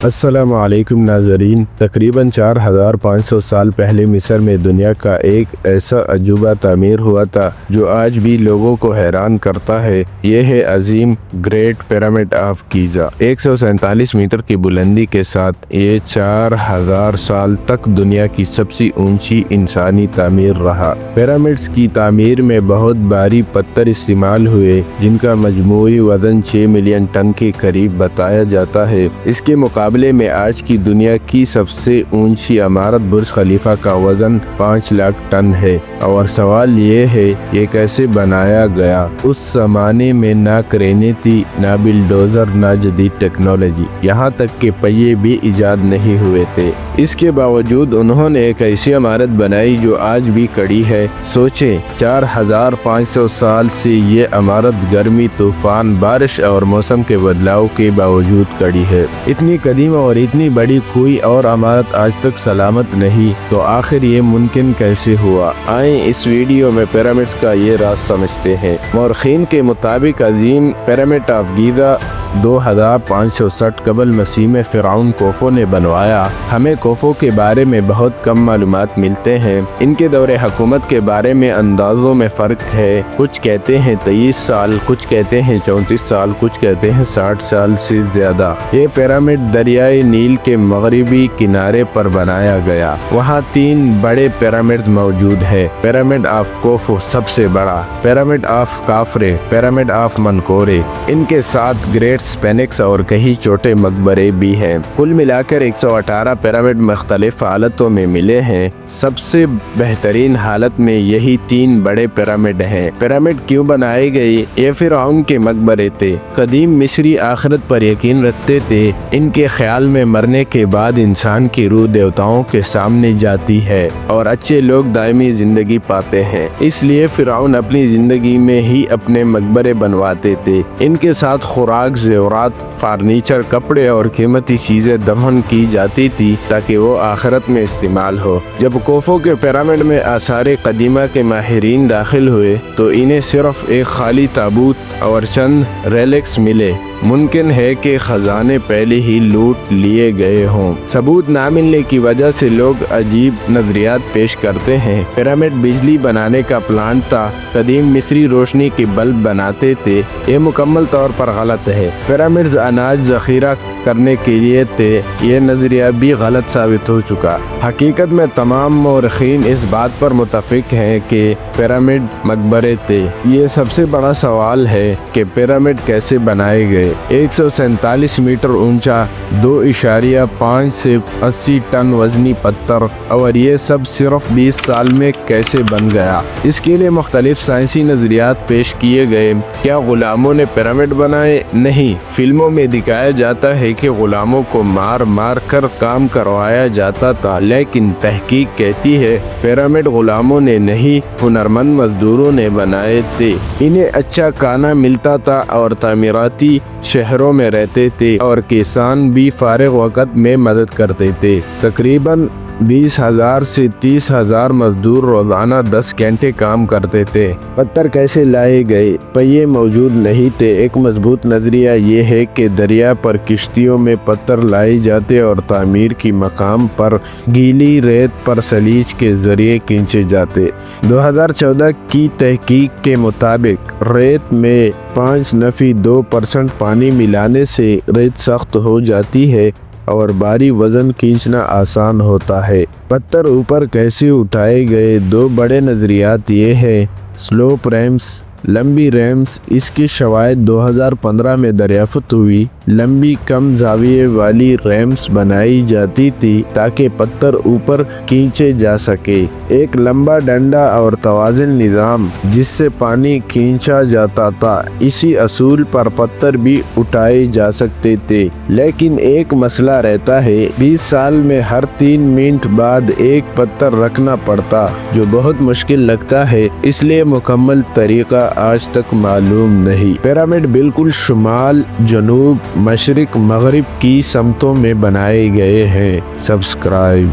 السلام علیکم ناظرین۔ تقریباً 4500 سال پہلے مصر میں دنیا کا ایک ایسا عجوبہ تعمیر ہوا تھا جو آج بھی لوگوں کو حیران کرتا ہے۔ یہ ہے عظیم گریٹ پیرامڈ آف گیزا۔ 147 میٹر کی بلندی کے ساتھ یہ 4000 سال تک دنیا کی سب سے اونچی انسانی تعمیر رہا۔ پیرامڈز کی تعمیر میں بہت بھاری پتھر استعمال ہوئے جن کا مجموعی وزن 6 ملین ٹن کے قریب بتایا جاتا ہے۔ اس کے مقابلے میں آج کی دنیا کی سب سے اونچی عمارت برج خلیفہ کا وزن 5 لاکھ ٹن ہے، اور سوال یہ ہے یہ کیسے بنایا گیا؟ اس زمانے میں نہ کرینے تھی، نہ بلڈوزر، نہ جدید ٹیکنالوجی، یہاں تک کہ پہیے بھی ایجاد نہیں ہوئے تھے۔ اس کے باوجود انہوں نے ایک ایسی عمارت بنائی جو آج بھی کھڑی ہے۔ سوچیں، 4500 سال سے یہ عمارت گرمی، طوفان، بارش اور موسم کے بدلاؤ کے باوجود کھڑی ہے۔ اتنی قدیم اور اتنی بڑی کوئی اور عمارت آج تک سلامت نہیں، تو آخر یہ ممکن کیسے ہوا؟ آئیں اس ویڈیو میں پیرامڈز کا یہ راز سمجھتے ہیں۔ مورخین کے مطابق عظیم پیرامڈ آف گیزا 2560 قبل مسیح میں فرعون خوفو نے بنوایا۔ ہمیں خوفو کے بارے میں بہت کم معلومات ملتے ہیں۔ ان کے دور حکومت کے بارے میں اندازوں میں فرق ہے، کچھ کہتے ہیں 23 سال، کچھ کہتے ہیں 34 سال، کچھ کہتے ہیں 60 سال سے زیادہ۔ یہ پیرامڈ دریائے نیل کے مغربی کنارے پر بنایا گیا۔ وہاں 3 بڑے پیرامڈ موجود ہیں: پیرامڈ آف خوفو سب سے بڑا، پیرامڈ آف کافرے، پیرامڈ آف منکورے۔ ان کے ساتھ گریٹ سپینکس اور کئی چھوٹے مقبرے بھی ہیں۔ کل ملا کر 118 پیرامڈ مختلف حالتوں میں ملے ہیں۔ سب سے بہترین حالت میں یہی 3 بڑے پیرامڈ ہیں۔ پیرامڈ کیوں بنائے گئے؟ یہ فرعون کے مقبرے تھے۔ قدیم مصری آخرت پر یقین رکھتے تھے۔ ان کے خیال میں مرنے کے بعد انسان کی روح دیوتاؤں کے سامنے جاتی ہے اور اچھے لوگ دائمی زندگی پاتے ہیں۔ اس لیے فرعون اپنی زندگی میں ہی اپنے مقبرے بنواتے تھے۔ ان کے ساتھ خوراک، زیورات، فرنیچر، کپڑے اور قیمتی چیزیں دفن کی جاتی تھی تاکہ وہ آخرت میں استعمال ہو۔ جب خوفو کے پیرامڈ میں آثار قدیمہ کے ماہرین داخل ہوئے تو انہیں صرف ایک خالی تابوت اور چند ریلکس ملے۔ ممکن ہے کہ خزانے پہلے ہی لوٹ لیے گئے ہوں۔ ثبوت نہ ملنے کی وجہ سے لوگ عجیب نظریات پیش کرتے ہیں۔ پیرامڈ بجلی بنانے کا پلانٹ تھا۔ قدیم مصری روشنی کے بلب بناتے تھے۔ یہ مکمل طور پر غلط ہے۔ پیرامڈز اناج ذخیرہ کرنے کے لیے تھے۔ یہ نظریہ بھی غلط ثابت ہو چکا۔ حقیقت میں تمام مورخین اس بات پر متفق ہیں کہ پیرامڈ مقبرے تھے۔ یہ سب سے بڑا سوال ہے کہ پیرامڈ کیسے بنائے گئے؟ 147 میٹر اونچا، 2.5 سے 80 ٹن وزنی پتھر، اور یہ سب صرف 20 سال میں کیسے بن گیا؟ اس کے لیے مختلف سائنسی نظریات پیش کیے گئے۔ کیا غلاموں نے پیرامڈ بنائے؟ نہیں۔ فلموں میں دکھایا جاتا ہے کہ غلاموں کو مار مار کر کام کروایا جاتا تھا، لیکن تحقیق کہتی ہے پیرامڈ غلاموں نے نہیں، ہنرمند مزدوروں نے بنائے تھے۔ انہیں اچھا کھانا ملتا تھا اور تعمیراتی شہروں میں رہتے تھے، اور کسان بھی فارغ وقت میں مدد کرتے تھے۔ تقریباً 20,000 سے 30,000 مزدور روزانہ 10 گھنٹے کام کرتے تھے۔ پتھر کیسے لائے گئے؟ پہیے موجود نہیں تھے۔ ایک مضبوط نظریہ یہ ہے کہ دریا پر کشتیوں میں پتھر لائے جاتے اور تعمیر کی مقام پر گیلی ریت پر سلیج کے ذریعے کھینچے جاتے۔ 2014 کی تحقیق کے مطابق ریت میں 5.2% پانی ملانے سے ریت سخت ہو جاتی ہے اور بھاری وزن کھینچنا آسان ہوتا ہے۔ پتھر اوپر کیسے اٹھائے گئے؟ 2 بڑے نظریات یہ ہیں: سلوپ ریمز، لمبی ریمز۔ اس کی شواہد 2015 میں دریافت ہوئی۔ لمبی کم زاویے والی ریمز بنائی جاتی تھی تاکہ پتھر اوپر کھینچے جا سکے۔ ایک لمبا ڈنڈا اور توازن نظام جس سے پانی کھینچا جاتا تھا۔ اسی اصول پر پتھر بھی اٹھائے جا سکتے تھے، لیکن ایک مسئلہ رہتا ہے: 20 سال میں ہر 3 منٹ بعد ایک پتھر رکھنا پڑتا، جو بہت مشکل لگتا ہے۔ اس لیے مکمل طریقہ آج تک معلوم نہیں۔ پیرامڈ بالکل شمال، جنوب، مشرق، مغرب کی سمتوں میں بنائے گئے ہیں۔ سبسکرائب